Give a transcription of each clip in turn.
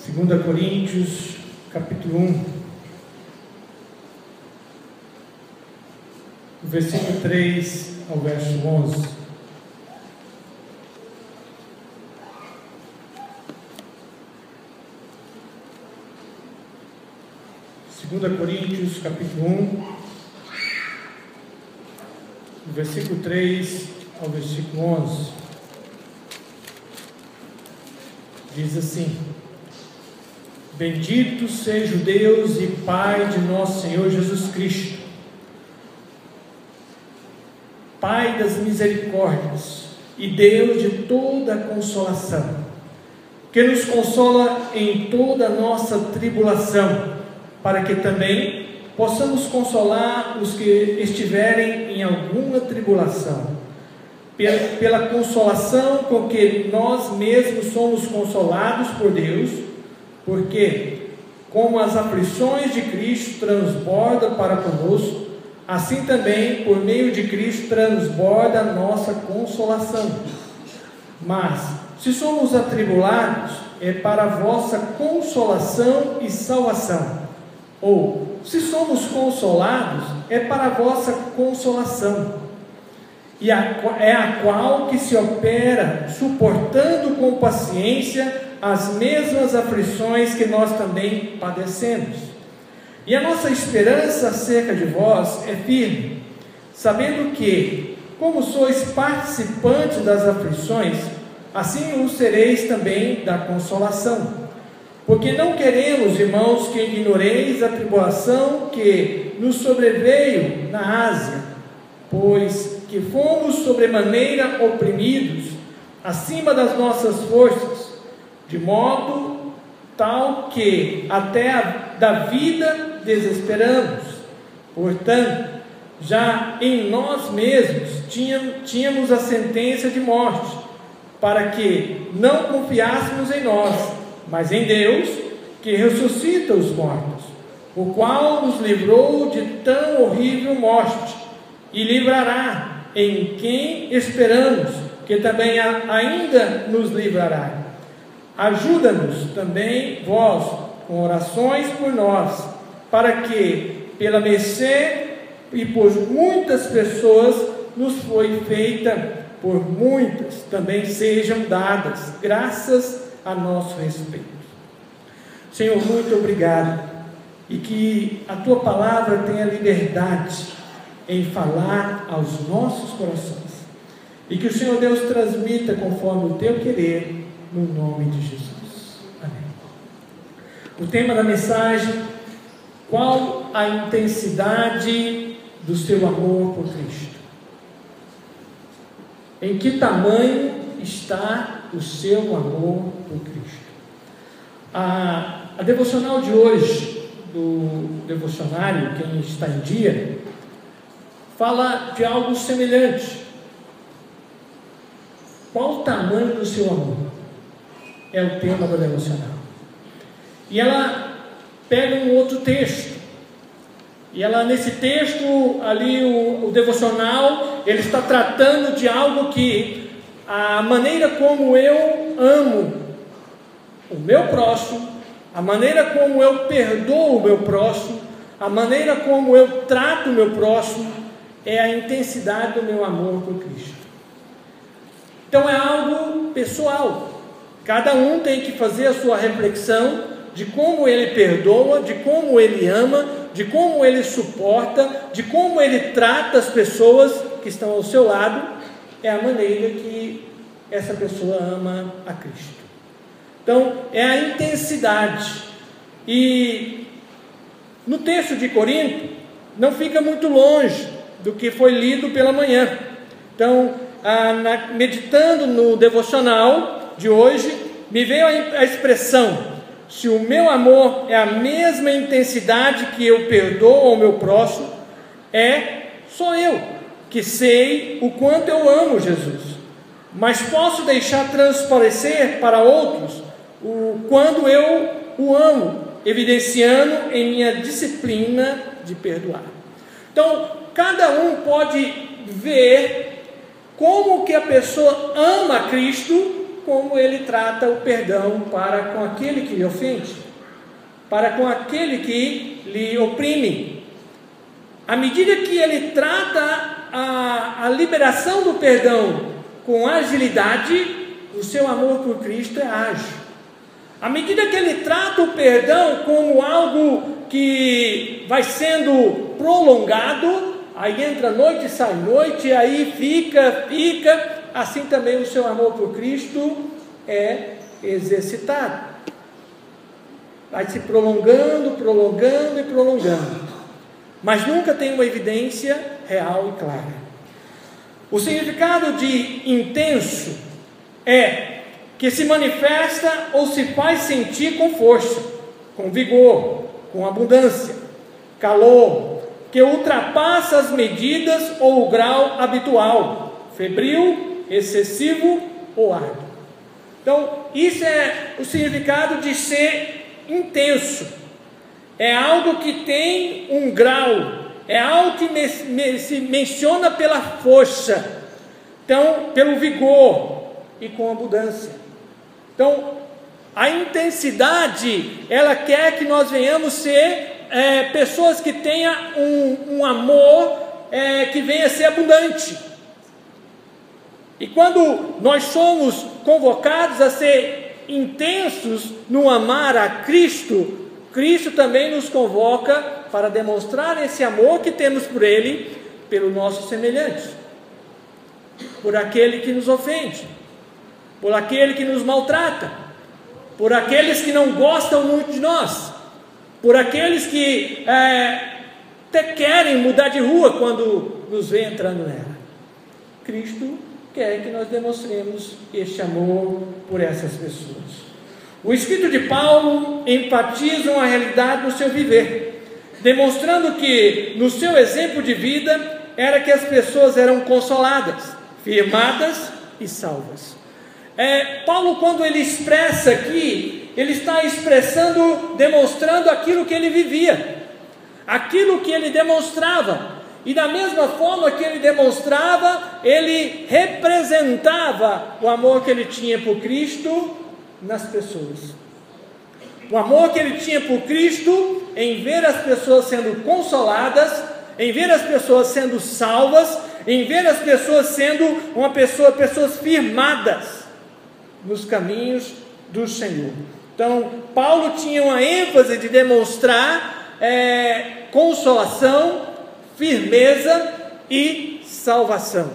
2 Coríntios, capítulo 1, do versículo 3 ao verso 11. Segunda Coríntios, capítulo 1, do versículo 3 ao versículo 11. Diz assim: Bendito seja o Deus e Pai de nosso Senhor Jesus Cristo, Pai das misericórdias e Deus de toda consolação, que nos consola em toda a nossa tribulação, para que também possamos consolar os que estiverem em alguma tribulação, pela consolação com que nós mesmos somos consolados por Deus, porque, como as aflições de Cristo transbordam para conosco, assim também, por meio de Cristo, transborda a nossa consolação. Mas, se somos atribulados, é para a vossa consolação e salvação. Ou, se somos consolados, é para a vossa consolação, e é a qual que se opera, suportando com paciência as mesmas aflições que nós também padecemos. E a nossa esperança acerca de vós é firme, sabendo que, como sois participantes das aflições, assim o sereis também da consolação. Porque não queremos, irmãos, que ignoreis a tribulação que nos sobreveio na Ásia, pois que fomos sobremaneira oprimidos, acima das nossas forças, de modo tal que até da vida desesperamos. Portanto, já em nós mesmos tínhamos a sentença de morte, para que não confiássemos em nós, mas em Deus, que ressuscita os mortos, o qual nos livrou de tão horrível morte, e livrará em quem esperamos, que também ainda nos livrará. Ajuda-nos também vós, com orações por nós, para que, pela mercê e por muitas pessoas, nos foi feita, por muitas também sejam dadas graças a nosso respeito. Senhor, muito obrigado, e que a Tua palavra tenha liberdade em falar aos nossos corações, e que o Senhor Deus transmita conforme o Teu querer, no nome de Jesus. Amém. O tema da mensagem: qual a intensidade do seu amor por Cristo? Em que tamanho está o seu amor por Cristo? A devocional de hoje, do devocionário Quem Está em Dia, fala de algo semelhante. Qual o tamanho do seu amor? É o tema da devocional. E ela pega um outro texto, e ela, nesse texto ali, o devocional, ele está tratando de algo que a maneira como eu amo o meu próximo, a maneira como eu perdoo o meu próximo, a maneira como eu trato o meu próximo, é a intensidade do meu amor por Cristo. Então é algo pessoal. Cada um tem que fazer a sua reflexão de como ele perdoa, de como ele ama, de como ele suporta, de como ele trata as pessoas que estão ao seu lado. É a maneira que essa pessoa ama a Cristo. Então, é a intensidade. E no texto de Corinto, não fica muito longe do que foi lido pela manhã. Então, meditando no devocional de hoje, me veio a expressão: se o meu amor é a mesma intensidade que eu perdoo ao meu próximo, sou eu que sei o quanto eu amo Jesus, mas posso deixar transparecer para outros o quanto eu o amo, evidenciando em minha disciplina de perdoar. Então, cada um pode ver como que a pessoa ama Cristo como ele trata o perdão para com aquele que lhe ofende, para com aquele que lhe oprime. À medida que ele trata a liberação do perdão com agilidade, o seu amor por Cristo é ágil. À medida que ele trata o perdão como algo que vai sendo prolongado, aí entra noite e sai noite, aí fica, assim também o seu amor por Cristo é exercitado. Vai se prolongando, mas nunca tem uma evidência real e clara. O significado de intenso é que se manifesta ou se faz sentir com força, com vigor, com abundância, calor, que ultrapassa as medidas ou o grau habitual, febril, excessivo ou árduo. Então, isso é o significado de ser intenso. É algo que tem um grau, é algo que se menciona pela força, então, pelo vigor e com abundância. Então, a intensidade, ela quer que nós venhamos ser pessoas que tenham um amor que venha a ser abundante. E quando nós somos convocados a ser intensos no amar a Cristo, Cristo também nos convoca para demonstrar esse amor que temos por Ele, pelo nosso semelhante, por aquele que nos ofende, por aquele que nos maltrata, por aqueles que não gostam muito de nós, por aqueles que até querem mudar de rua quando nos vê entrando nela. Cristo quer que nós demonstremos este amor por essas pessoas. O escrito de Paulo enfatiza uma realidade no seu viver, demonstrando que no seu exemplo de vida era que as pessoas eram consoladas, firmadas e salvas. Paulo, quando ele expressa aqui, ele está expressando, demonstrando aquilo que ele vivia, aquilo que ele demonstrava, e da mesma forma que ele demonstrava, ele representava o amor que ele tinha por Cristo nas pessoas. O amor que ele tinha por Cristo em ver as pessoas sendo consoladas, em ver as pessoas sendo salvas, em ver as pessoas sendo pessoas firmadas nos caminhos do Senhor. Então, Paulo tinha uma ênfase de demonstrar consolação, firmeza e salvação,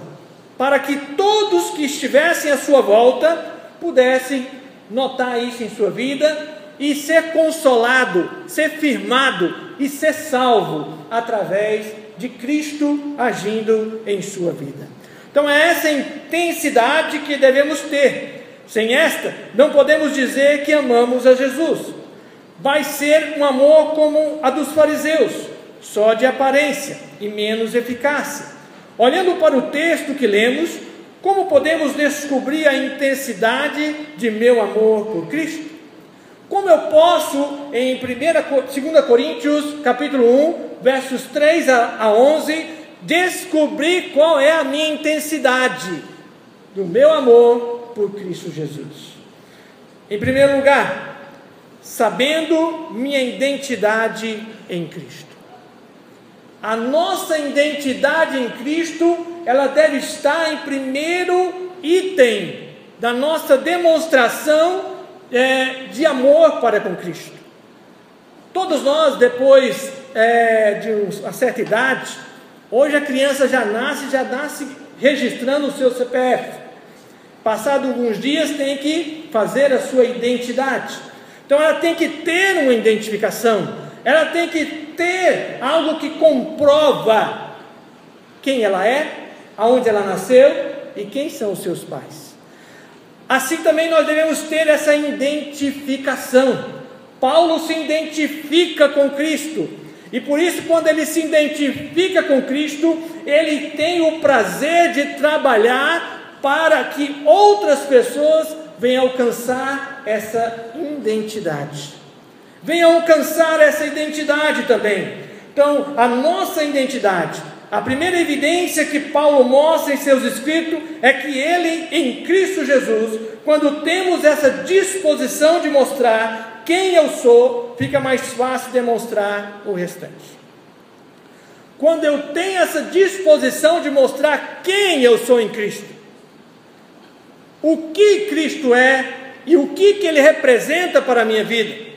para que todos que estivessem à sua volta pudessem notar isso em sua vida e ser consolado, ser firmado e ser salvo através de Cristo agindo em sua vida. Então é essa intensidade que devemos ter. Sem esta, não podemos dizer que amamos a Jesus. Vai ser um amor como a dos fariseus, só de aparência e menos eficácia. Olhando para o texto que lemos, como podemos descobrir a intensidade de meu amor por Cristo? Como eu posso, em 2 Coríntios, capítulo 1, versos 3 a 11, descobrir qual é a minha intensidade do meu amor por Cristo Jesus? Em primeiro lugar, sabendo minha identidade em Cristo. A nossa identidade em Cristo, ela deve estar em primeiro item da nossa demonstração de amor para com Cristo. Todos nós, depois de uma certa idade, hoje a criança já nasce registrando o seu CPF. Passado alguns dias tem que fazer a sua identidade. Então ela tem que ter uma identificação, ela tem que ter algo que comprova quem ela é, aonde ela nasceu e quem são os seus pais. Assim também nós devemos ter essa identificação. Paulo se identifica com Cristo, e por isso, quando ele se identifica com Cristo, ele tem o prazer de trabalhar para que outras pessoas venham alcançar essa identidade. Venham alcançar essa identidade também. Então, a nossa identidade, A primeira evidência que Paulo mostra em seus escritos é que ele, em Cristo Jesus, quando temos essa disposição de mostrar quem eu sou, fica mais fácil demonstrar o restante. Quando eu tenho essa disposição de mostrar quem eu sou em Cristo, o que Cristo é e o que Ele representa para a minha vida.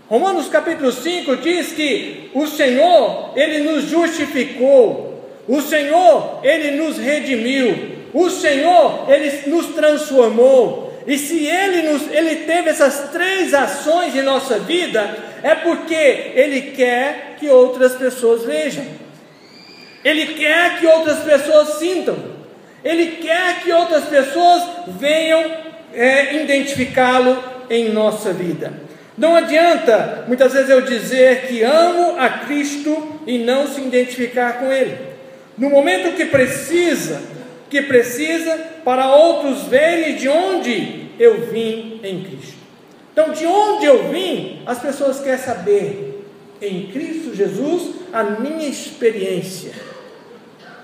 Romanos capítulo 5 diz que o Senhor, Ele nos justificou, o Senhor, Ele nos redimiu, o Senhor, Ele nos transformou, e se Ele teve essas 3 ações em nossa vida, é porque Ele quer que outras pessoas vejam, Ele quer que outras pessoas sintam, Ele quer que outras pessoas venham identificá-lo em nossa vida. Não adianta, muitas vezes, eu dizer que amo a Cristo e não se identificar com Ele. No momento que precisa para outros verem de onde eu vim em Cristo. Então, de onde eu vim, as pessoas querem saber, em Cristo Jesus, a minha experiência.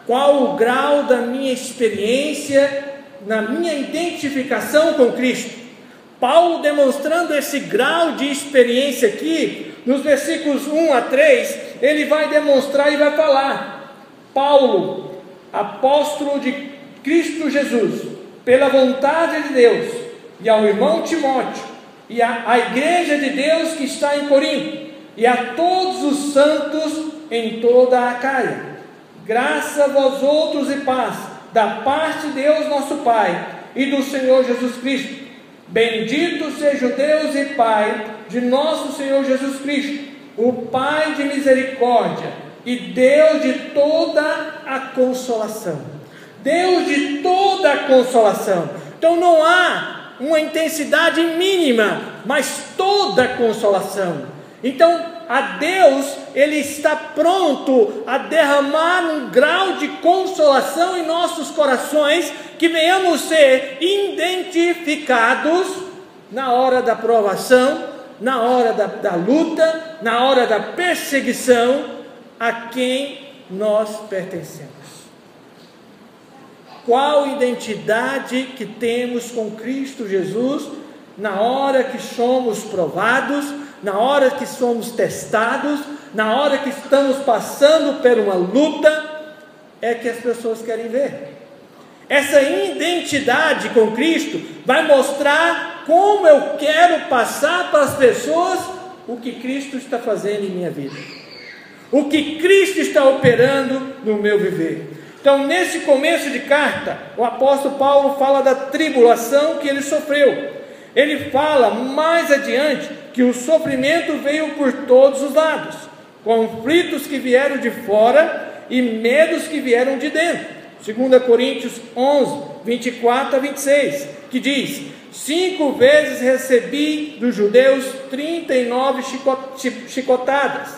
Qual o grau da minha experiência, na minha identificação com Cristo? Paulo demonstrando esse grau de experiência aqui, nos versículos 1 a 3, ele vai demonstrar e vai falar: Paulo, apóstolo de Cristo Jesus, pela vontade de Deus, e ao irmão Timóteo, e à igreja de Deus que está em Corinto, e a todos os santos em toda a Acaia, graça a vós outros e paz, da parte de Deus nosso Pai, e do Senhor Jesus Cristo. Bendito seja o Deus e Pai de nosso Senhor Jesus Cristo, o Pai de misericórdia e Deus de toda a consolação. Deus de toda a consolação. Então não há uma intensidade mínima, mas toda a consolação. Então a Deus, Ele está pronto a derramar um grau de consolação em nossos corações, que venhamos ser identificados na hora da provação, na hora da luta, na hora da perseguição, a quem nós pertencemos. Qual identidade que temos com Cristo Jesus na hora que somos provados, na hora que somos testados, na hora que estamos passando por uma luta, é que as pessoas querem ver. Essa identidade com Cristo vai mostrar como eu quero passar para as pessoas o que Cristo está fazendo em minha vida, o que Cristo está operando no meu viver. Então, nesse começo de carta, o apóstolo Paulo fala da tribulação que ele sofreu. Ele fala mais adiante que o sofrimento veio por todos os lados, conflitos que vieram de fora e medos que vieram de dentro. 2 Coríntios 11, 24 a 26, que diz: 5 vezes recebi dos judeus 39 chicotadas,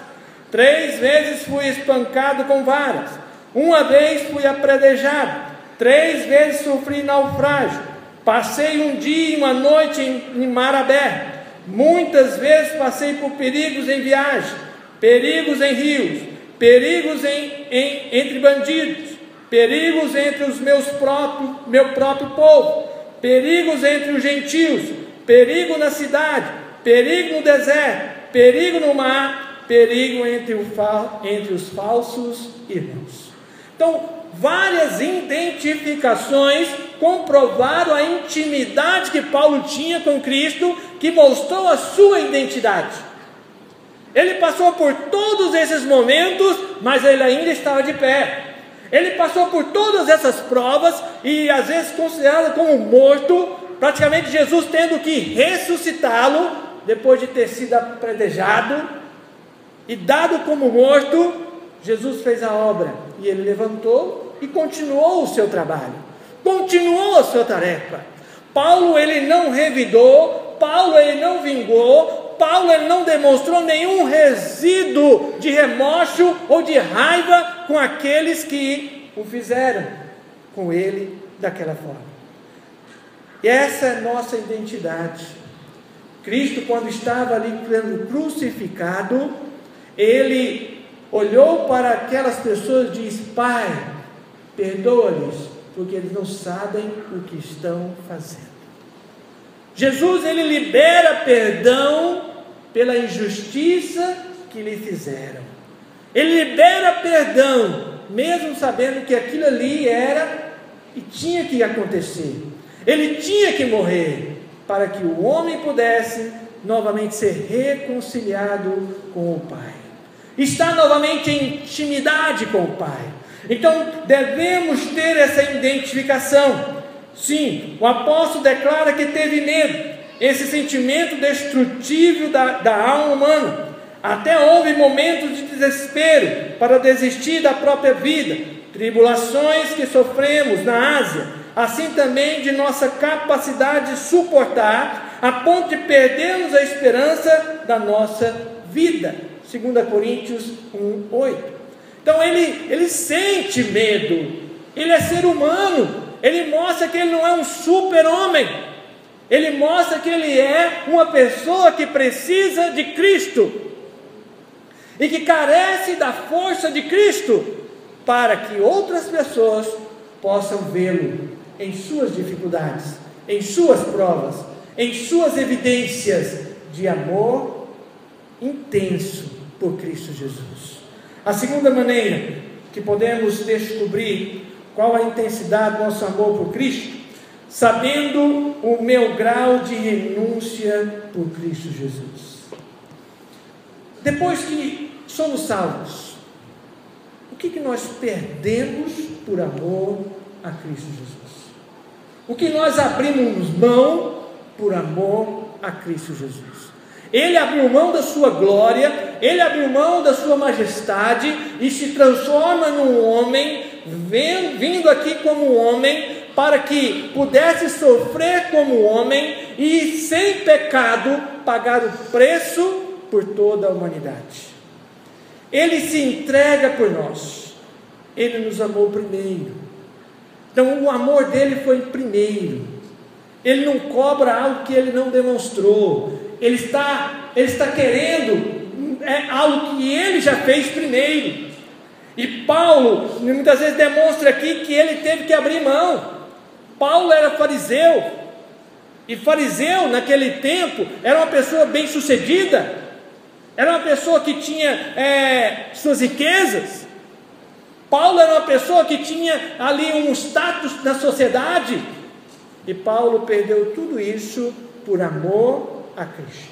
3 vezes fui espancado com varas, 1 vez fui apredejado, 3 vezes sofri naufrágio, passei um dia e uma noite em mar aberto, muitas vezes passei por perigos em viagem, perigos em rios, perigos entre bandidos, perigos entre meu próprio povo, perigos entre os gentios, perigo na cidade, perigo no deserto, perigo no mar, perigo entre os falsos irmãos. Então, várias identificações comprovaram a intimidade que Paulo tinha com Cristo, que mostrou a sua identidade. Ele passou por todos esses momentos, mas ele ainda estava de pé. Ele passou por todas essas provas e às vezes considerado como morto, praticamente Jesus tendo que ressuscitá-lo depois de ter sido apredejado e dado como morto. Jesus fez a obra e ele levantou e continuou o seu trabalho, continuou a sua tarefa. Paulo, ele não revidou, Paulo, ele não vingou, Paulo, ele não demonstrou nenhum resíduo de remorso ou de raiva com aqueles que o fizeram com ele daquela forma. E essa é a nossa identidade. Cristo, quando estava ali sendo crucificado, ele olhou para aquelas pessoas e disse: Pai, perdoa-lhes, porque eles não sabem o que estão fazendo. Jesus, ele libera perdão pela injustiça que lhe fizeram. Ele libera perdão, mesmo sabendo que aquilo ali era e tinha que acontecer. Ele tinha que morrer, para que o homem pudesse novamente ser reconciliado com o Pai. Está novamente em intimidade com o Pai. Então, devemos ter essa identificação. Sim, o apóstolo declara que teve medo, esse sentimento destrutivo da alma humana. Até houve momentos de desespero para desistir da própria vida, tribulações que sofremos na Ásia, assim também de nossa capacidade de suportar, a ponto de perdermos a esperança da nossa vida. 2 Coríntios 1:8. Então ele sente medo, ele é ser humano, ele mostra que ele não é um super-homem, ele mostra que ele é uma pessoa que precisa de Cristo, e que carece da força de Cristo, para que outras pessoas possam vê-lo em suas dificuldades, em suas provas, em suas evidências de amor intenso por Cristo Jesus. A segunda maneira que podemos descobrir qual a intensidade do nosso amor por Cristo, sabendo o meu grau de renúncia por Cristo Jesus. Depois que somos salvos, o que nós perdemos por amor a Cristo Jesus? O que nós abrimos mão por amor a Cristo Jesus? Ele abriu mão da sua glória, ele abriu mão da sua majestade e se transforma num homem, vindo aqui como homem, para que pudesse sofrer como homem e sem pecado pagar o preço por toda a humanidade. Ele se entrega por nós, ele nos amou primeiro. Então o amor dele foi primeiro. Ele não cobra algo que ele não demonstrou. Ele está querendo algo que ele já fez primeiro. E Paulo muitas vezes demonstra aqui que ele teve que abrir mão. Paulo era fariseu, e fariseu naquele tempo era uma pessoa bem sucedida, era uma pessoa que tinha suas riquezas. Paulo era uma pessoa que tinha ali um status na sociedade, e Paulo perdeu tudo isso por amor a Cristo.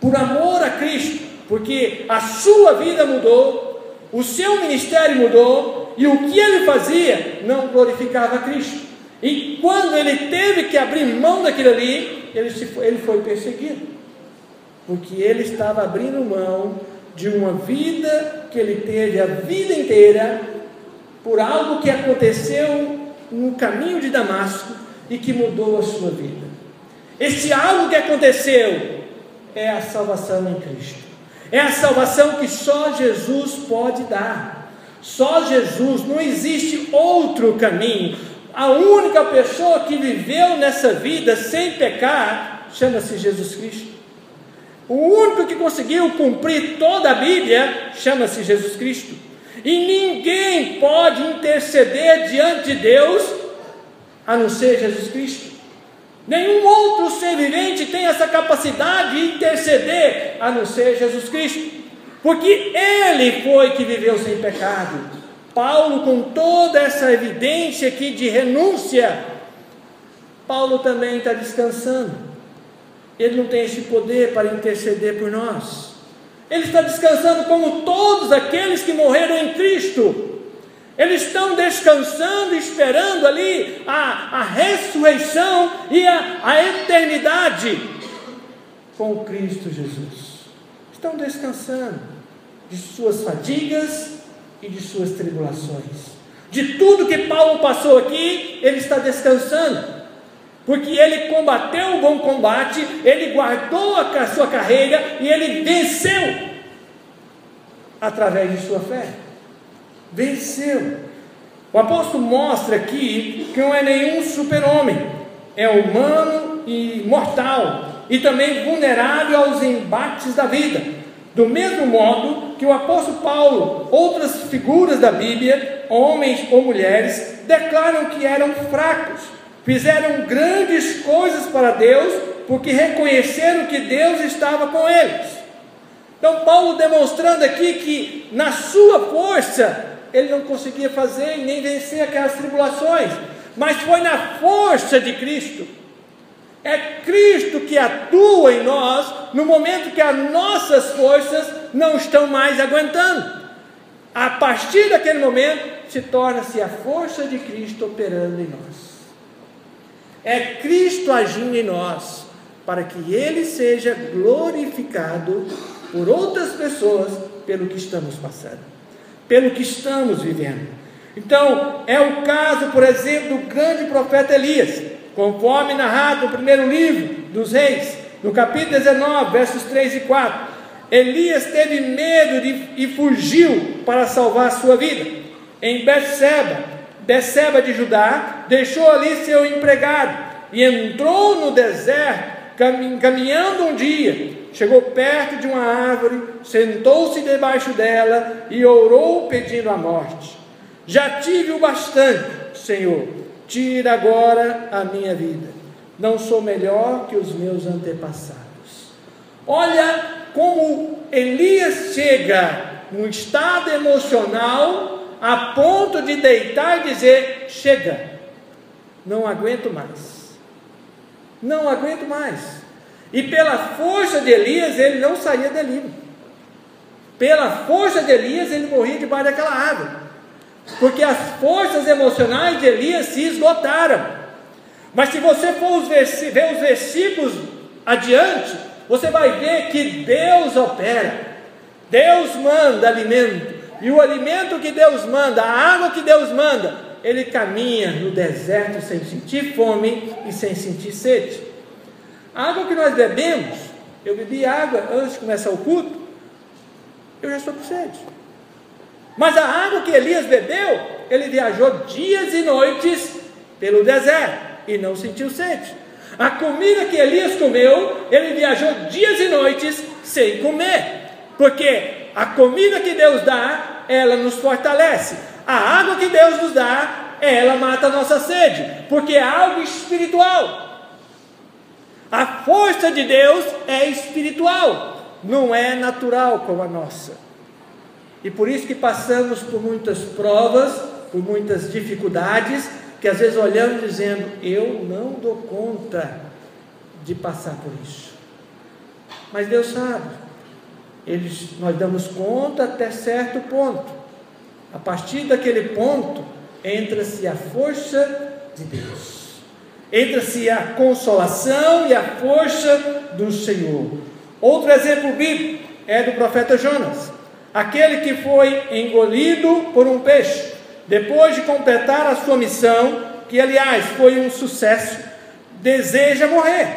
Por amor a Cristo, porque a sua vida mudou, o seu ministério mudou, e o que ele fazia não glorificava a Cristo. E quando ele teve que abrir mão daquilo ali, ele foi perseguido, porque ele estava abrindo mão de uma vida que ele teve a vida inteira, por algo que aconteceu no caminho de Damasco e que mudou a sua vida. Esse algo que aconteceu é a salvação em Cristo, é a salvação que só Jesus pode dar. Só Jesus, não existe outro caminho. A única pessoa que viveu nessa vida sem pecar chama-se Jesus Cristo. O único que conseguiu cumprir toda a Bíblia chama-se Jesus Cristo. E ninguém pode interceder diante de Deus a não ser Jesus Cristo. Nenhum outro ser vivente tem essa capacidade de interceder a não ser Jesus Cristo, porque Ele foi que viveu sem pecado. Paulo, com toda essa evidência aqui de renúncia, Paulo também está descansando. Ele não tem esse poder para interceder por nós. Ele está descansando como todos aqueles que morreram em Cristo. Eles estão descansando, esperando ali a ressurreição e a eternidade com Cristo Jesus. Estão descansando de suas fadigas e de suas tribulações. De tudo que Paulo passou aqui, ele está descansando, porque ele combateu o bom combate, ele guardou a sua carreira e ele venceu através de sua fé. Venceu. O apóstolo mostra aqui que não é nenhum super-homem, é humano e mortal, e também vulnerável aos embates da vida. Do mesmo modo que o apóstolo Paulo, outras figuras da Bíblia, homens ou mulheres, declaram que eram fracos, fizeram grandes coisas para Deus, porque reconheceram que Deus estava com eles. Então Paulo demonstrando aqui que na sua força ele não conseguia fazer e nem vencer aquelas tribulações, mas foi na força de Cristo. É Cristo que atua em nós no momento que as nossas forças não estão mais aguentando. A partir daquele momento se torna-se a força de Cristo operando em nós. É Cristo agindo em nós para que Ele seja glorificado por outras pessoas pelo que estamos passando, pelo que estamos vivendo. Então, é o caso, por exemplo, do grande profeta Elias, conforme narrado no primeiro livro dos Reis, no capítulo 19, versos 3 e 4. Elias teve medo e fugiu para salvar a sua vida. Em Betseba de Judá, deixou ali seu empregado e entrou no deserto, caminhando um dia. Chegou perto de uma árvore, sentou-se debaixo dela e orou pedindo a morte. Já tive o bastante, Senhor, tira agora a minha vida. Não sou melhor que os meus antepassados. Olha como Elias chega num estado emocional a ponto de deitar e dizer: chega, não aguento mais, não aguento mais. E pela força de Elias ele não saía dali. Pela força de Elias ele morria debaixo daquela árvore, porque as forças emocionais de Elias se esgotaram. Mas se você for ver os versículos adiante, você vai ver que Deus opera, Deus manda alimento, e o alimento que Deus manda, a água que Deus manda, ele caminha no deserto sem sentir fome e sem sentir sede. A água que nós bebemos, eu bebi água antes de começar o culto, eu já estou com sede. Mas a água que Elias bebeu, ele viajou dias e noites pelo deserto e não sentiu sede. A comida que Elias comeu, ele viajou dias e noites sem comer, porque a comida que Deus dá, ela nos fortalece. A água que Deus nos dá, ela mata a nossa sede, porque é algo espiritual. A força de Deus é espiritual, não é natural como a nossa. E por isso que passamos por muitas provas, por muitas dificuldades, que às vezes olhamos dizendo: eu não dou conta de passar por isso. Mas Deus sabe, nós damos conta até certo ponto. A partir daquele ponto, entra-se a força de Deus, entra-se a consolação e a força do Senhor. Outro exemplo bíblico é do profeta Jonas, aquele que foi engolido por um peixe, depois de completar a sua missão, que aliás foi um sucesso, deseja morrer.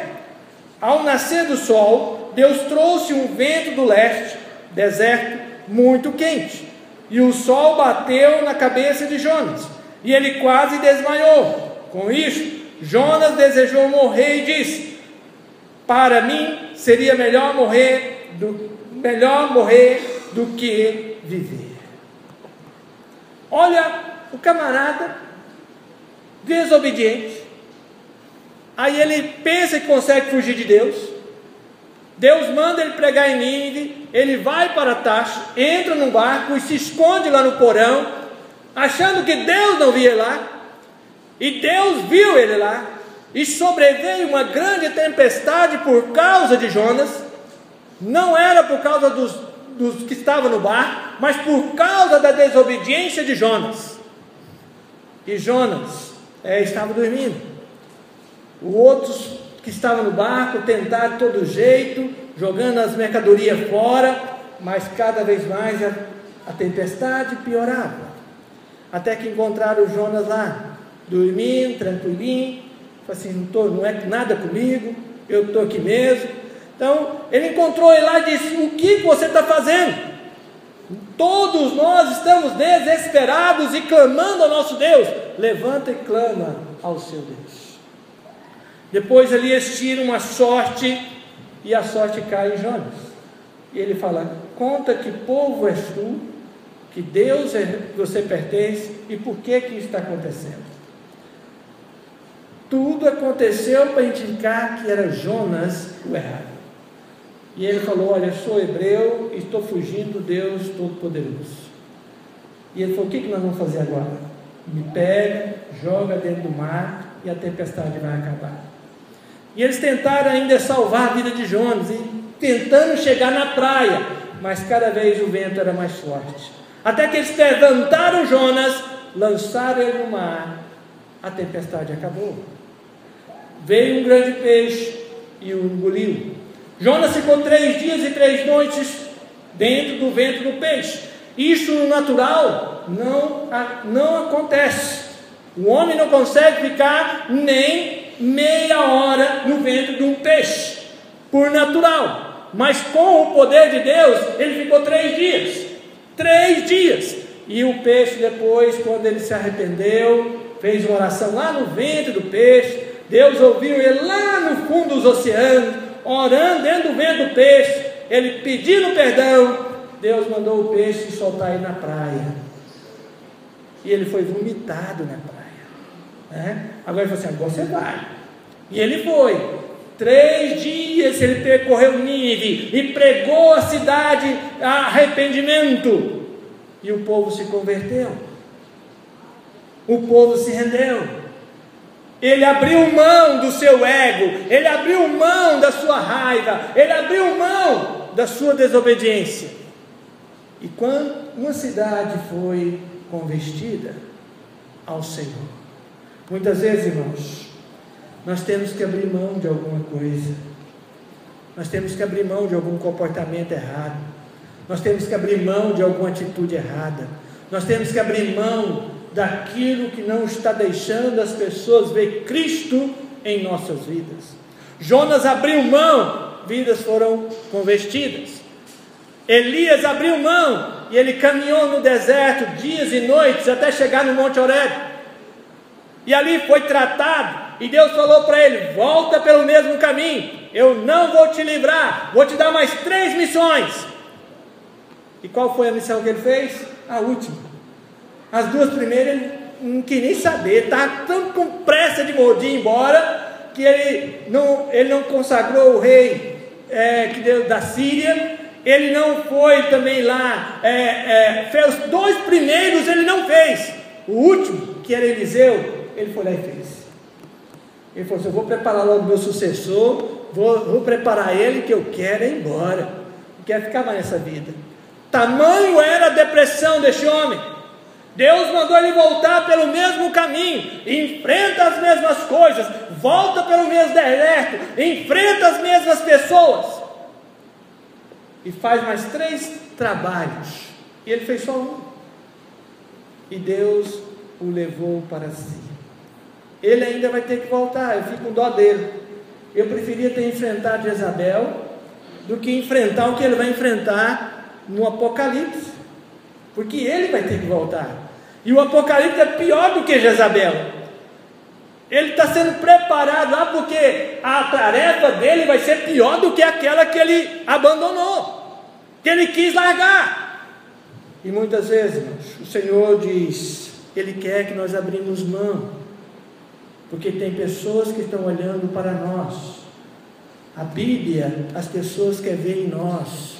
Ao nascer do sol, Deus trouxe um vento do leste, deserto muito quente, e o sol bateu na cabeça de Jonas, e ele quase desmaiou. Com isso, Jonas desejou morrer e disse: para mim seria melhor morrer do que viver. Olha o camarada desobediente, aí ele pensa que consegue fugir de Deus. Deus manda ele pregar em Nínive, ele vai para Tarso, entra num barco e se esconde lá no porão, achando que Deus não via lá, e Deus viu ele lá, e sobreveio uma grande tempestade por causa de Jonas. Não era por causa dos que estavam no barco, mas por causa da desobediência de Jonas. E Jonas estava dormindo. Os outros que estavam no barco tentaram de todo jeito, jogando as mercadorias fora, mas cada vez mais a tempestade piorava, até que encontraram o Jonas lá, dormindo, tranquilinho. Falei assim: não é nada comigo, eu estou aqui mesmo. Então ele encontrou ele lá e disse: o que você está fazendo? Todos nós estamos desesperados e clamando ao nosso Deus. Levanta e clama ao seu Deus. Depois Elias tira uma sorte, e a sorte cai em Jonas, e ele fala: conta que povo és tu, que Deus você pertence e por que isso está acontecendo. Tudo aconteceu para indicar que era Jonas o errado. E ele falou: olha, eu sou hebreu e estou fugindo do Deus Todo-Poderoso. E ele falou: o que nós vamos fazer agora? Me pega, joga dentro do mar e a tempestade vai acabar. E eles tentaram ainda salvar a vida de Jonas, e tentando chegar na praia, mas cada vez o vento era mais forte, até que eles levantaram Jonas, lançaram ele no mar, a tempestade acabou. Veio um grande peixe e o engoliu. Jonas ficou 3 dias e 3 noites dentro do ventre do peixe. Isso no natural não acontece. O homem não consegue ficar nem meia hora no ventre de um peixe, por natural. Mas com o poder de Deus, ele ficou 3 dias. 3 dias. E o peixe depois, quando ele se arrependeu, fez uma oração lá no ventre do peixe. Deus ouviu ele lá no fundo dos oceanos, orando dentro do ventre do peixe, ele pedindo perdão. Deus mandou o peixe soltar ele na praia, e ele foi vomitado na praia, né? Agora ele falou assim: agora você vai. E ele foi. 3 dias ele percorreu Nínive e pregou a cidade a arrependimento, e o povo se converteu, o povo se rendeu. Ele abriu mão do seu ego, ele abriu mão da sua raiva, ele abriu mão da sua desobediência. E quando uma cidade foi convertida ao Senhor, muitas vezes, irmãos, nós temos que abrir mão de alguma coisa, nós temos que abrir mão de algum comportamento errado, nós temos que abrir mão de alguma atitude errada, nós temos que abrir mão daquilo que não está deixando as pessoas ver Cristo em nossas vidas. Jonas abriu mão, vidas foram convertidas. Elias abriu mão e ele caminhou no deserto dias e noites até chegar no Monte Horebe, e ali foi tratado, e Deus falou para ele: volta pelo mesmo caminho, eu não vou te livrar, vou te dar mais 3 missões. E qual foi a missão que ele fez? A última. As 2 primeiras ele não queria nem saber, estava tão com pressa de ir embora, que ele não consagrou o rei que deu da Síria, ele não foi também lá, fez os 2 primeiros, ele não fez. O último, que era Eliseu, ele foi lá e fez. Ele falou assim: eu vou preparar logo o meu sucessor, vou preparar ele, que eu quero ir embora, não quero ficar mais nessa vida. Tamanho era a depressão deste homem. Deus mandou ele voltar pelo mesmo caminho, enfrenta as mesmas coisas, volta pelo mesmo deserto, enfrenta as mesmas pessoas, e faz mais 3 trabalhos, e ele fez só um, e Deus o levou para si. Ele ainda vai ter que voltar. Eu fico com dó dele. Eu preferia ter enfrentado Jezabel do que enfrentar o que ele vai enfrentar no Apocalipse, porque ele vai ter que voltar, e o Apocalipse é pior do que Jezabel. Ele está sendo preparado lá, porque a tarefa dele vai ser pior do que aquela que ele abandonou, que ele quis largar. E muitas vezes, irmãos, o Senhor diz, Ele quer que nós abrimos mão, porque tem pessoas que estão olhando para nós. A Bíblia, as pessoas querem ver em nós.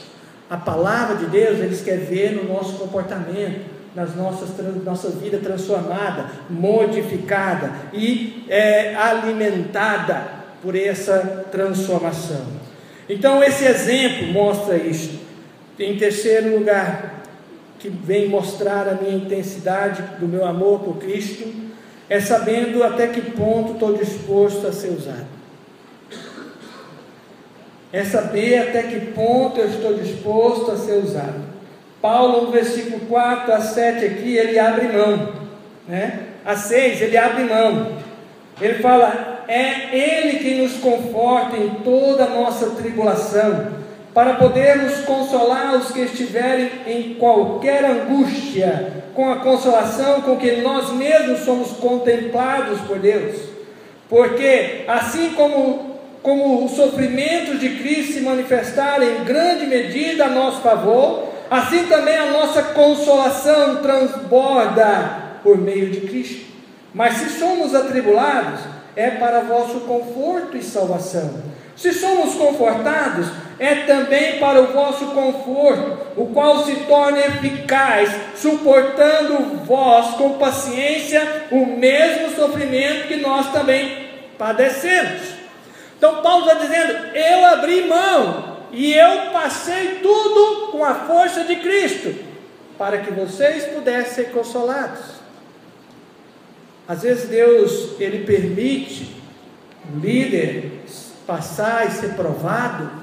A palavra de Deus, eles querem ver no nosso comportamento, nas nossa vida transformada, modificada e alimentada por essa transformação. Então esse exemplo mostra isso. Em terceiro lugar, que vem mostrar a minha intensidade do meu amor por Cristo, é sabendo até que ponto estou disposto a ser usado. É saber até que ponto eu estou disposto a ser usado. Paulo, no versículo 4 a 7 aqui, ele abre mão, né? A 6, ele abre mão. Ele fala, é Ele quem nos conforta em toda a nossa tribulação, para podermos consolar os que estiverem em qualquer angústia, com a consolação com que nós mesmos somos contemplados por Deus. Porque assim como como os sofrimentos de Cristo se manifestaram em grande medida a nosso favor, assim também a nossa consolação transborda por meio de Cristo. Mas se somos atribulados, é para vosso conforto e salvação. Se somos confortados, é também para o vosso conforto, o qual se torna eficaz, suportando vós com paciência o mesmo sofrimento que nós também padecemos. Então Paulo está dizendo, eu abri mão e eu passei tudo com a força de Cristo, para que vocês pudessem ser consolados. Às vezes Deus, Ele permite o líder passar e ser provado,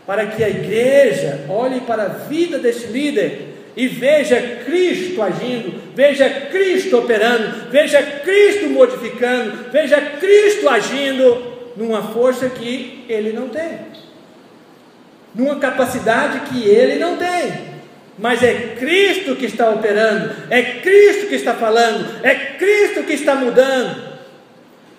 para que a igreja olhe para a vida desse líder e veja Cristo agindo, veja Cristo operando, veja Cristo modificando, veja Cristo agindo numa força que ele não tem, numa capacidade que ele não tem. Mas é Cristo que está operando, é Cristo que está falando, é Cristo que está mudando.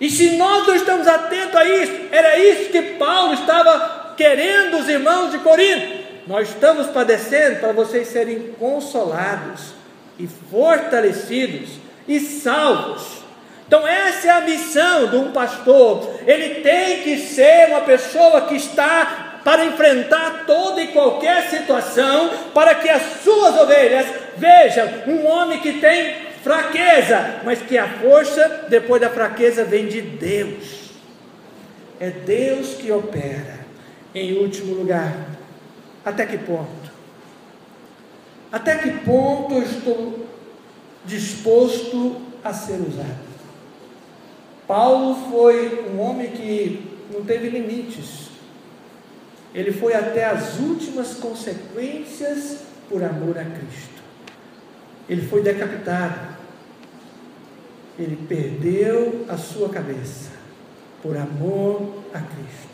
E se nós não estamos atentos a isso, era isso que Paulo estava querendo os irmãos de Corinto. Nós estamos padecendo para vocês serem consolados e fortalecidos e salvos. Então essa é a missão de um pastor. Ele tem que ser uma pessoa que está para enfrentar toda e qualquer situação, para que as suas ovelhas vejam um homem que tem fraqueza, mas que a força depois da fraqueza vem de Deus. É Deus que opera. Em último lugar, até que ponto? Até que ponto eu estou disposto a ser usado? Paulo foi um homem que não teve limites. Ele foi até as últimas consequências por amor a Cristo. Ele foi decapitado. Ele perdeu a sua cabeça por amor a Cristo.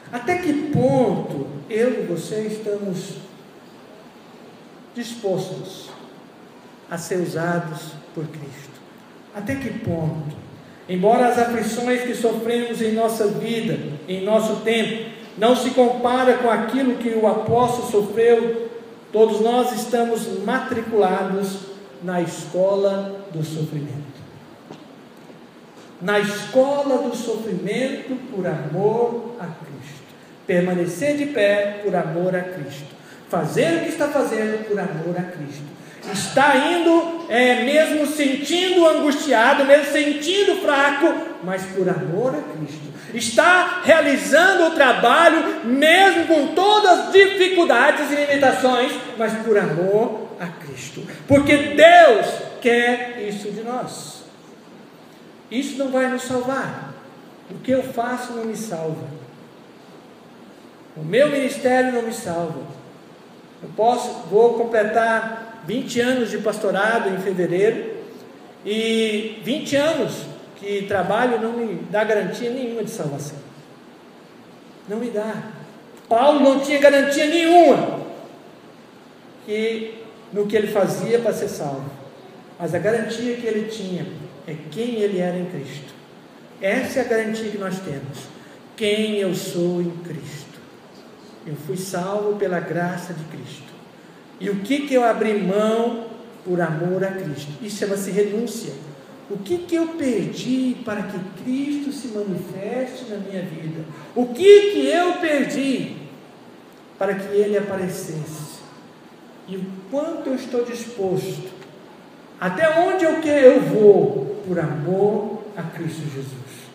Até que ponto eu e você estamos dispostos a ser usados por Cristo? Até que ponto? Embora as aflições que sofremos em nossa vida, em nosso tempo, não se compara com aquilo que o apóstolo sofreu, todos nós estamos matriculados na escola do sofrimento. Na escola do sofrimento por amor a Cristo. Permanecer de pé por amor a Cristo. Fazer o que está fazendo por amor a Cristo. Está indo, mesmo sentindo angustiado, mesmo sentindo fraco, mas por amor a Cristo. Está realizando o trabalho, mesmo com todas as dificuldades e limitações, mas por amor a Cristo. Porque Deus quer isso de nós. Isso não vai nos salvar. O que eu faço não me salva. O meu ministério não me salva. Vou completar 20 anos de pastorado em fevereiro, e 20 anos que trabalho não me dá garantia nenhuma de salvação. Não me dá. Paulo não tinha garantia nenhuma no que ele fazia para ser salvo, mas a garantia que ele tinha é quem ele era em Cristo. Essa é a garantia que nós temos. Quem eu sou em Cristo. Eu fui salvo pela graça de Cristo. E o que eu abri mão por amor a Cristo? Isso chama-se renúncia. O que eu perdi para que Cristo se manifeste na minha vida? O que eu perdi para que Ele aparecesse? E o quanto eu estou disposto? Até onde eu vou por amor a Cristo Jesus?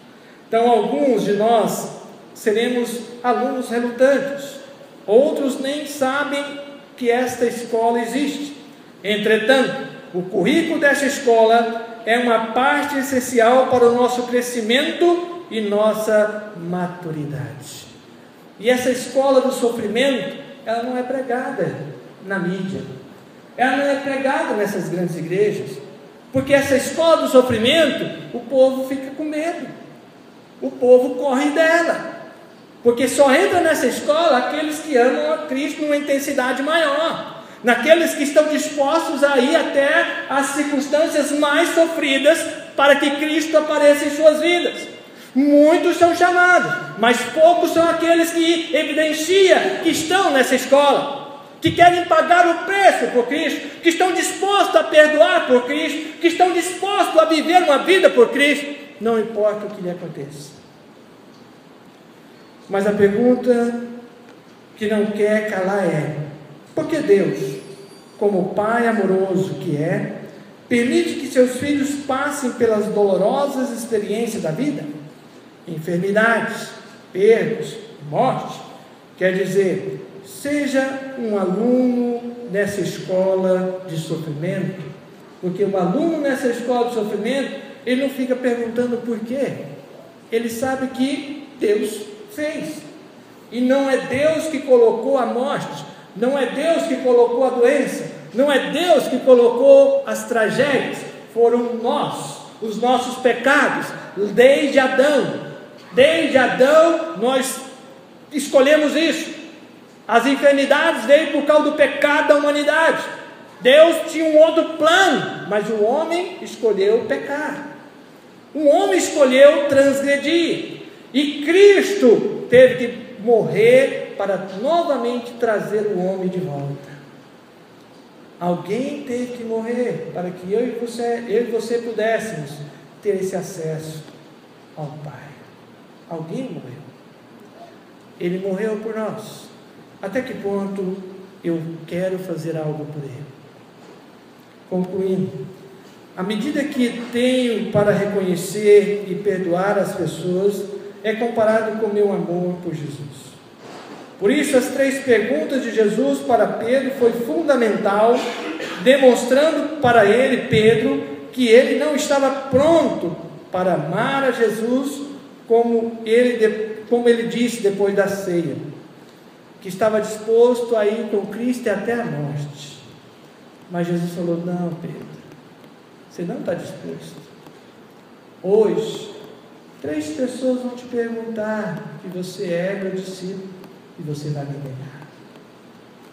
Então alguns de nós seremos alunos relutantes. Outros nem sabem que esta escola existe. Entretanto, o currículo desta escola é uma parte essencial para o nosso crescimento e nossa maturidade. E essa escola do sofrimento, ela não é pregada na mídia, ela não é pregada nessas grandes igrejas, porque essa escola do sofrimento, o povo fica com medo, o povo corre dela, porque só entra nessa escola aqueles que amam a Cristo numa intensidade maior, naqueles que estão dispostos a ir até as circunstâncias mais sofridas para que Cristo apareça em suas vidas. Muitos são chamados, mas poucos são aqueles que evidenciam que estão nessa escola, que querem pagar o preço por Cristo, que estão dispostos a perdoar por Cristo, que estão dispostos a viver uma vida por Cristo, não importa o que lhe aconteça. Mas a pergunta que não quer calar é: por que Deus, como Pai amoroso que é, permite que seus filhos passem pelas dolorosas experiências da vida? Enfermidades, perdas, morte. Quer dizer, seja um aluno nessa escola de sofrimento, porque o aluno nessa escola de sofrimento, ele não fica perguntando por quê, ele sabe que Deus fez, e não é Deus que colocou a morte, não é Deus que colocou a doença, não é Deus que colocou as tragédias, foram nós, os nossos pecados, desde Adão. Desde Adão nós escolhemos isso. As enfermidades veio por causa do pecado da humanidade. Deus tinha um outro plano, mas o homem escolheu pecar. O homem escolheu transgredir. E Cristo teve que morrer para novamente trazer o homem de volta. Alguém teve que morrer para que eu e você pudéssemos ter esse acesso ao Pai. Alguém morreu. Ele morreu por nós. Até que ponto eu quero fazer algo por ele? Concluindo, à medida que tenho para reconhecer e perdoar as pessoas, é comparado com o meu amor por Jesus. Por isso, as 3 perguntas de Jesus para Pedro foi fundamental, demonstrando para ele, Pedro, que ele não estava pronto para amar a Jesus como ele disse depois da ceia, que estava disposto a ir com Cristo até a morte. Mas Jesus falou: não, Pedro, você não está disposto. Hoje 3 pessoas vão te perguntar que você é meu discípulo e você vai me negar.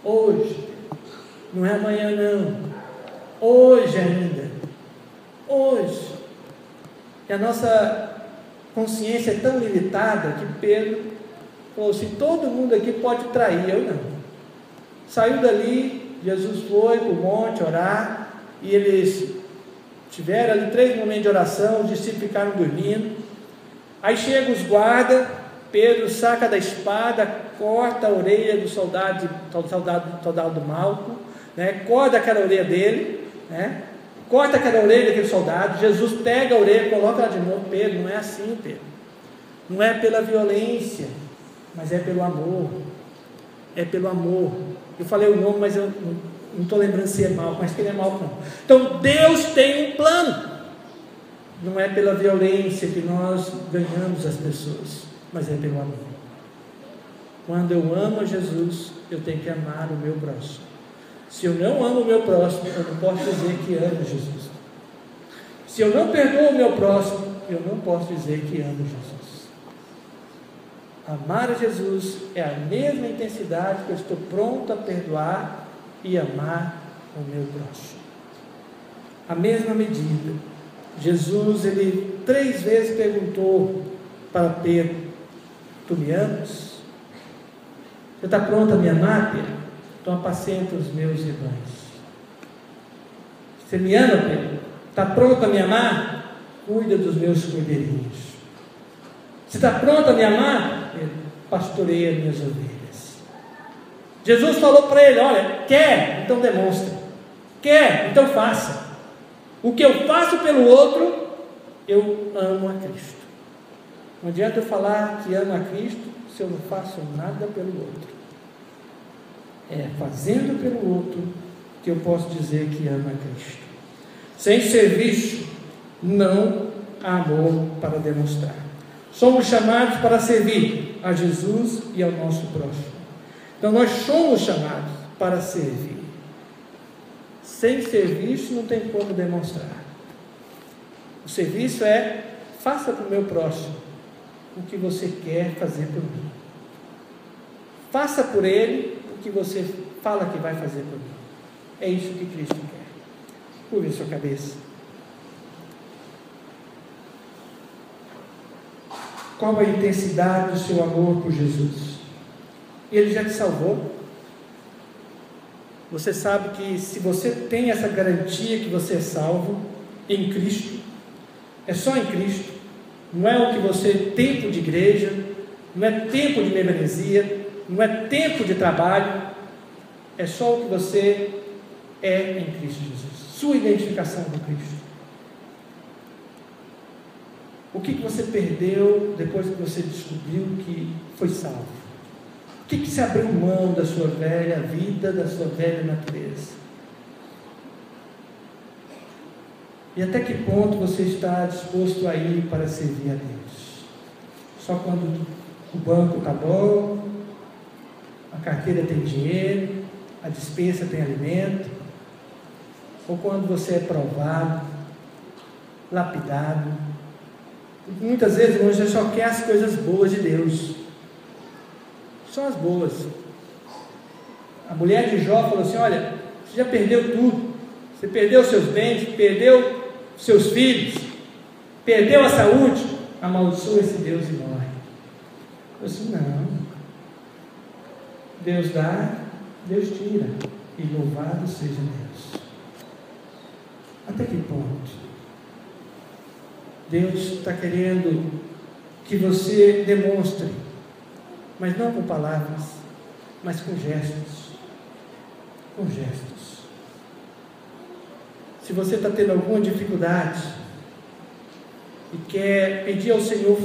Hoje, não é amanhã não, hoje ainda, hoje. E a nossa consciência é tão limitada que Pedro falou assim: todo mundo aqui pode trair, eu não. Saiu dali, Jesus foi para o monte orar, e eles tiveram ali 3 momentos de oração, os discípulos ficaram dormindo. Aí chegam os guardas, Pedro saca da espada, corta a orelha do soldado do Malco, né? Corta aquela orelha dele, né? Corta aquela orelha daquele soldado. Jesus pega a orelha e coloca ela de novo. Pedro, não é assim, Pedro. Não é pela violência, mas é pelo amor. É pelo amor. Eu falei o nome, mas eu não estou lembrando se é mal, mas que ele é mal não. Então Deus tem um plano. Não é pela violência que nós ganhamos as pessoas, mas é pelo amor. Quando eu amo a Jesus, eu tenho que amar o meu próximo. Se eu não amo o meu próximo, eu não posso dizer que amo Jesus. Se eu não perdoo o meu próximo, eu não posso dizer que amo Jesus. Amar a Jesus é a mesma intensidade que eu estou pronto a perdoar e amar o meu próximo. A mesma medida. Jesus, ele 3 vezes perguntou para Pedro: tu me amas? Você está pronto a me amar, Pedro? Então apacenta os meus rebanhos. Você me ama, Pedro? Está pronto a me amar? Cuida dos meus cordeirinhos. Você está pronto a me amar? Pedro, pastoreia minhas ovelhas. Jesus falou para ele: olha, quer? Então demonstra. Quer? Então faça. O que eu faço pelo outro, eu amo a Cristo. Não adianta eu falar que amo a Cristo se eu não faço nada pelo outro. É fazendo pelo outro que eu posso dizer que amo a Cristo. Sem serviço, não há amor para demonstrar. Somos chamados para servir a Jesus e ao nosso próximo. Então nós somos chamados para servir. Sem serviço não tem como demonstrar. O serviço é: faça para o meu próximo o que você quer fazer por mim. Faça por ele o que você fala que vai fazer por mim. É isso que Cristo quer. Curve a sua cabeça. Qual a intensidade do seu amor por Jesus? Ele já te salvou. Você sabe que se você tem essa garantia que você é salvo em Cristo, é só em Cristo, não é o que você, tempo de igreja, não é tempo de membresia, não é tempo de trabalho, é só o que você é em Cristo Jesus, sua identificação com Cristo. O que você perdeu depois que você descobriu que foi salvo? O que se abriu mão da sua velha vida, da sua velha natureza? E até que ponto você está disposto a ir para servir a Deus? Só quando o banco está bom, a carteira tem dinheiro, a despensa tem alimento? Ou quando você é provado, lapidado? Muitas vezes você só quer as coisas boas de Deus, só as boas. A mulher de Jó falou assim: olha, você já perdeu tudo, você perdeu seus bens, perdeu seus filhos, perdeu a saúde, amaldiçoa esse Deus e morre. Eu disse: não, Deus dá, Deus tira, e louvado seja Deus. Até que ponto Deus está querendo que você demonstre, mas não com palavras, mas com gestos. Com gestos. Se você está tendo alguma dificuldade e quer pedir ao Senhor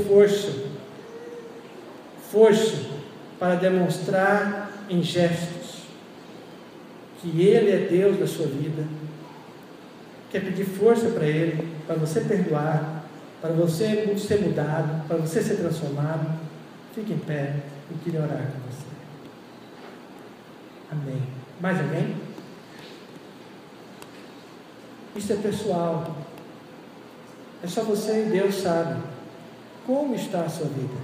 força para demonstrar em gestos que Ele é Deus da sua vida, quer pedir força para Ele, para você perdoar, para você ser mudado, para você ser transformado, fique em pé, eu queria orar com você. Amém. Mais alguém? Isso é pessoal. É só você e Deus sabe como está a sua vida.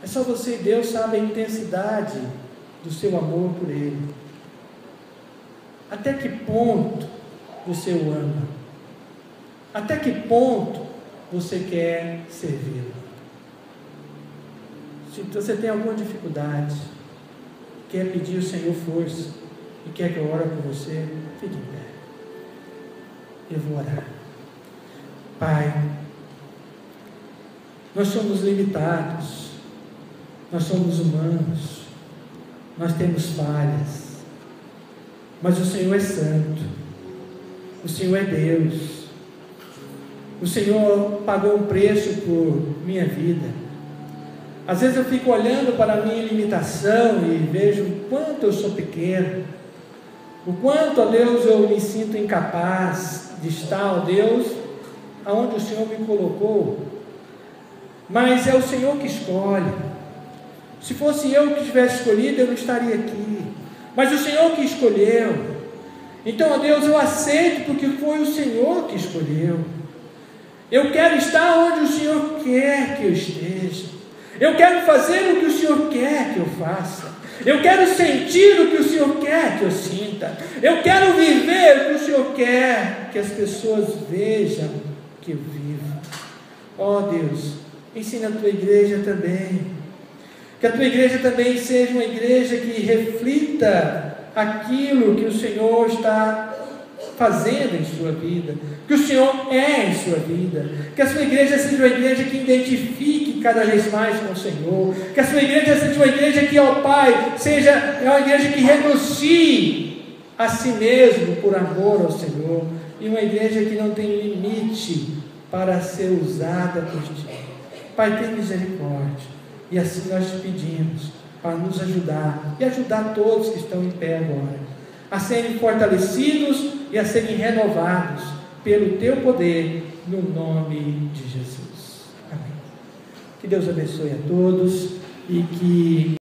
É só você e Deus sabe a intensidade do seu amor por Ele. Até que ponto você o ama? Até que ponto você quer servi-lo? Se você tem alguma dificuldade, quer pedir ao Senhor força e quer que eu ore por você, fique em pé. Eu vou orar. Pai, nós somos limitados, nós somos humanos, nós temos falhas, mas o Senhor é santo, o Senhor é Deus. O Senhor pagou um preço por minha vida. Às vezes eu fico olhando para a minha limitação e vejo o quanto eu sou pequeno, o quanto, ó Deus, eu me sinto incapaz de estar, ó Deus, aonde o Senhor me colocou. Mas é o Senhor que escolhe. Se fosse eu que tivesse escolhido, eu não estaria aqui, mas o Senhor que escolheu. Então, ó Deus, eu aceito porque foi o Senhor que escolheu. Eu quero estar onde o Senhor quer que eu esteja. Eu quero fazer o que o Senhor quer que eu faça. Eu quero sentir o que o Senhor quer que eu sinta. Eu quero viver o que o Senhor quer que as pessoas vejam que eu vivo. Ó Deus, ensina a tua igreja também. Que a tua igreja também seja uma igreja que reflita aquilo que o Senhor está fazendo em sua vida, que o Senhor é em sua vida, que a sua igreja seja uma igreja que identifique cada vez mais com o Senhor, que a sua igreja seja uma igreja que, ó Pai, seja uma igreja que renuncie a si mesmo por amor ao Senhor, e uma igreja que não tem limite para ser usada por Ti. Pai, tem misericórdia, e assim nós te pedimos para nos ajudar, e ajudar todos que estão em pé agora, a serem fortalecidos e a serem renovados pelo Teu poder, no nome de Jesus. Amém. Que Deus abençoe a todos e que